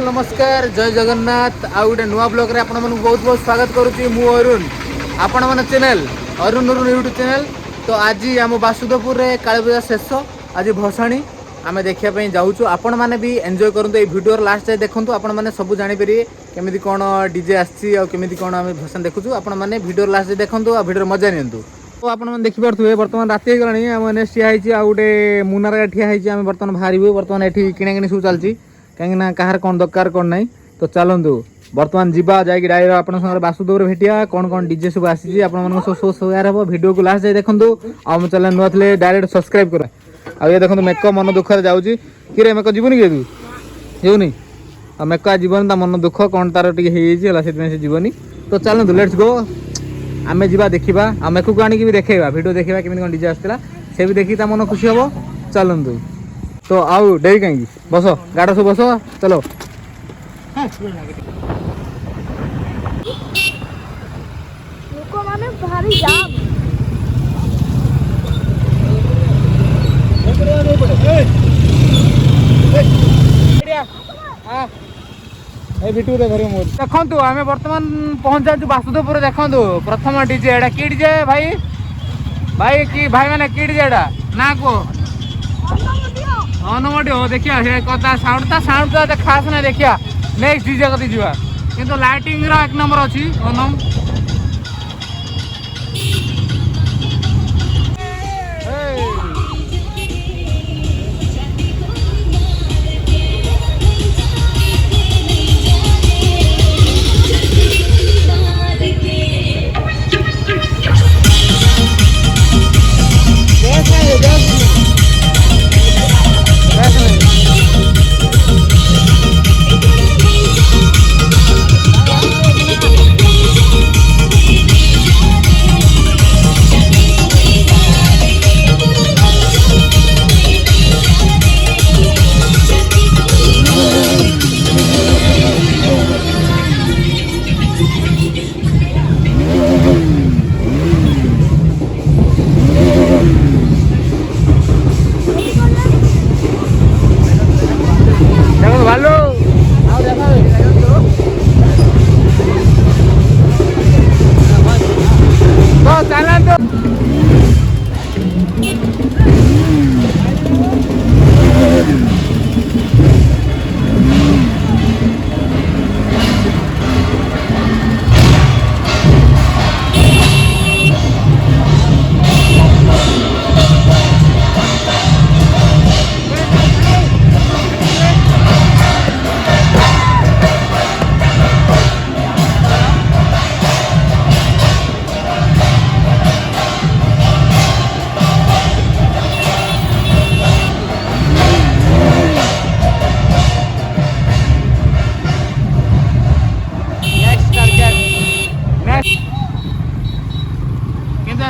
नमस्कार जय जगन्नाथ आ गोटे नुआ ब्लॉग रे आपण मन बहुत बहुत स्वागत करुच्ची मु अरुण आपण मन channel Arun Arun YouTube channel. तो आज आम बासुदेवपुर रे काली पूजा शेष आज भसाणी आम देखा जाऊँ आपण मैंने भी एंजॉय करूँ ये वीडियो लास्ट जाए देखूँ आपण मैंने सब जानीपर केमी कौन डीजे आसमी कौन आम भसाणी देखुँ आपण मैंने वीडियो लास्ट जाए देखूँ आ वीडियो मजा नियंतु। तो आपने देखिपे बर्तमान राति होगा आम नेक्स्ट ठिया आ गोटे मुनार ठिया आम बर्तमान बाहर बर्तमान ये किणाकिणी सब चलती कहीं कहार कौन दरकार कौन ना। तो चलतु बर्तमान जावा जाकि डायरेक्ट आप बासुदेव भेटिया कौन कौन डीजे सब आसी आप सब शेयर हम वीडियो को लास्ट जाए देखूँ आम चैनल नुआ थे डायरेक्ट सब्सक्राइब कर। आ ये देखो मेक मन दुखर जाऊँगी कि मेक जीवन कि जीवनी आ मेक जीवन मन दुख कौन तार से जीवनी। तो चलतु लेट्स गो आम जा देखा आ मेकू को आनिक भी देखा वीडियो देखा केमी कौन डीजे आसाला से भी देखी मन खुशी हम। चलतु तो आउ डेरी कहीं बस गाड़ सब बस चलो देखु आम बर्तमान पहुंच जाऊ बासुदेवपुर। देखु प्रथम डीजे एटा कि डीजे भाई भाई कि भाई मैंने कि डीजे एटा ना को अनुमति हो देखिया साउंड तो खास ना देखिया नेक्स्ट डीजे कति जीवा किंतु लाइटिंग रो एक नंबर अछि ओनम।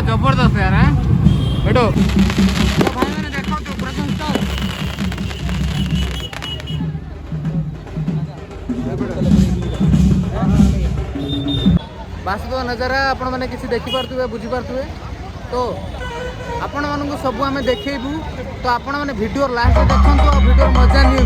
जबरदस्त यार है बेटो। तो भाई मैंने देखो तो प्रथम स्टॉप बासुदेव नजारा आपण मैंने किसी देखी पार्थुवे बुझी पार्थुवे। तो आपण मानू सब आम देखू तो आपण मैंने वीडियो लास्ट देखो वीडियो मजा नि।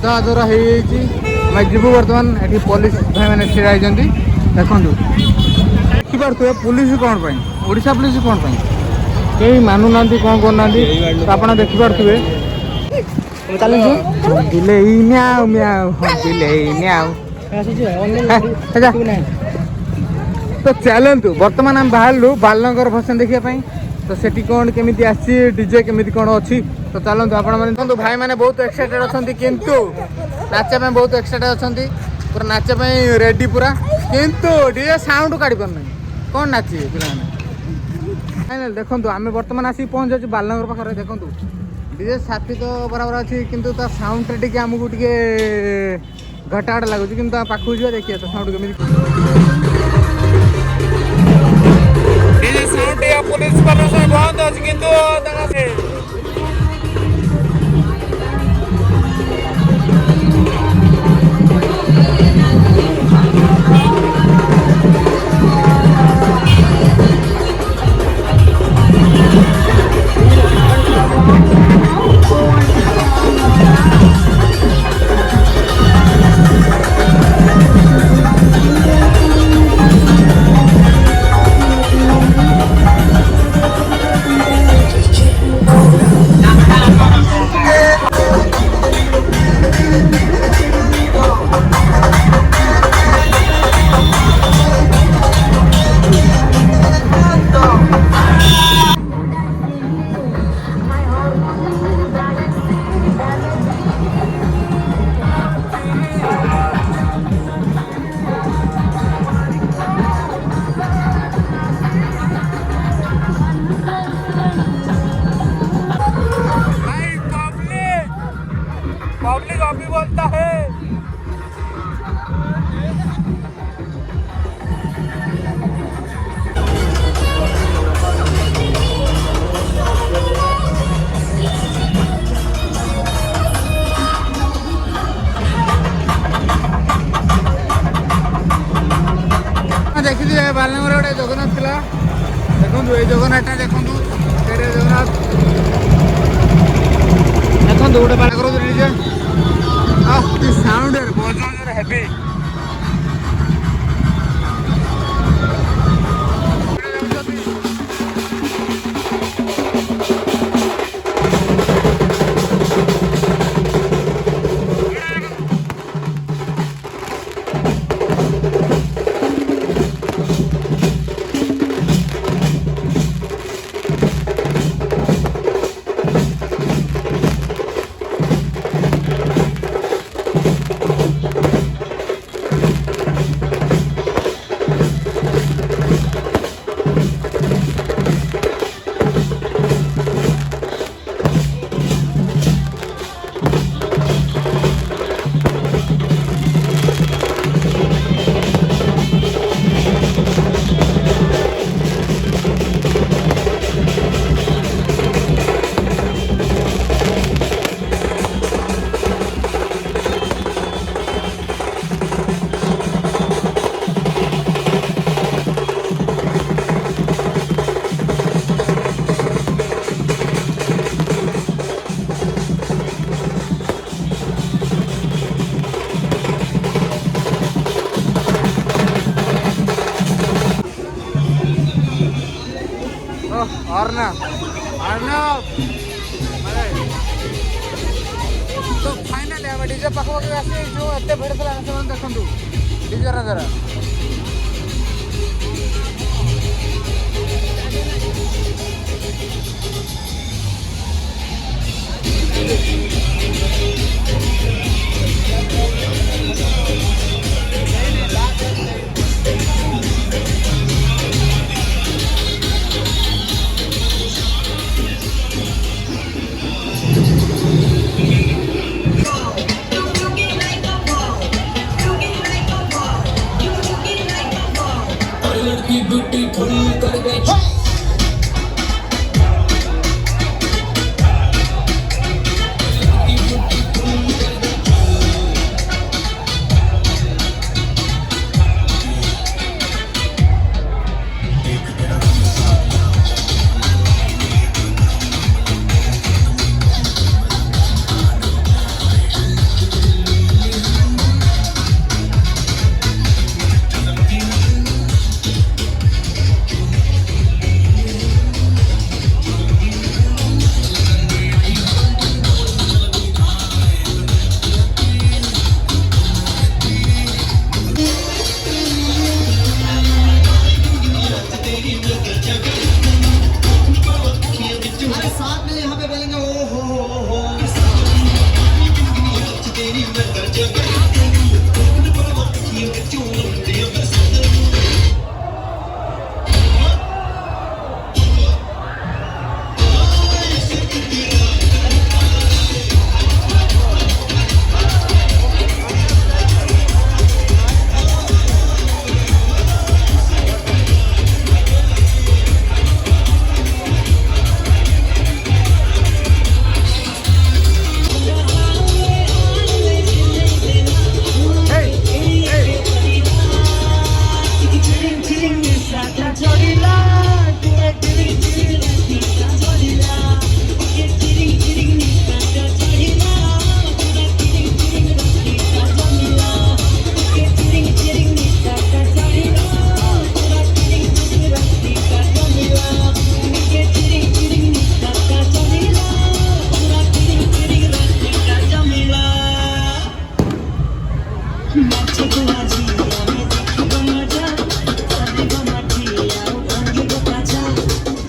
द्वारा हो जीव बर्तमान ये पुलिस भाई मैंने छड़ा होती देखो देखिपे पुलिस कौन ओडिशा पुलिस कौन कहीं मानुना कौन करना तो आप देखिपे तो चलतु बर्तमान आम बाहर बालनगर भसान देखापी तो सेठी कौन केमी आसी डीजे केमी कौन अच्छी तो चलतु आप भाई मैंने बहुत एक्साइटेड अच्छा किंतु नाचा बहुत एक्साइटेड अच्छा पूरा नाचापी रेडी पूरा किंतु डीजे साउंड काढ़ी पार ना कौन नाचे पे देखो आम बर्तमान आसिक पहुँच जाऊँ बालनगर पाखे देखो डीजे साथी तो बराबर अच्छी किंतु साउंड टे आमको टे घटाघट लगुच कि पाखु जा देखिए तो साउंड केमी पुलिस बंद अच्छी किंतु पब्लिक अभी बोलता है देखी बालनगर गोटे जगन्नाथ था देखो ये जगन्नाथ देखो जगन्नाथ देखो गोटे बालनगर डीजे साउंड बजाउन हेवी तो फाइनली आम डीजे पाखा आसी जो एत भिड़ था देखो डीजे जरा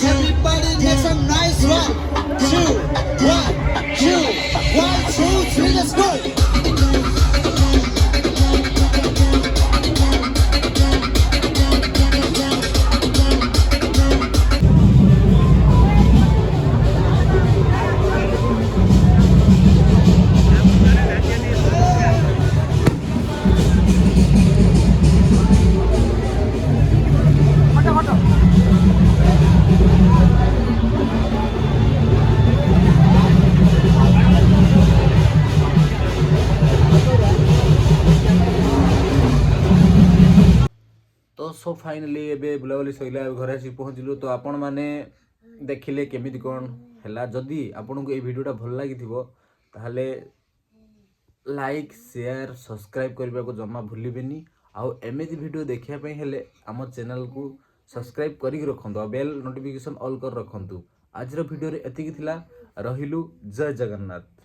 Everybody make some nice one, two, one, two, three, let's go. तो सो फाइनाली एबे बुलाबुली सैला घरे आसी पहुँचलु। तो आपण मैंने देखिले केमिति कौन है। जदि आपन को ये वीडियोटा भल लगी ताहले लाइक शेयर सब्सक्राइब करने को जमा भूलिबेनी। आउ एमती वीडियो देखिया हेले आम चैनल को सब्सक्राइब करी रखंतु आ बेल नोटिफिकेशन ऑल कर रखंतु। आज वीडियो रे एतिकी थिला। रहिलु। जय जगन्नाथ।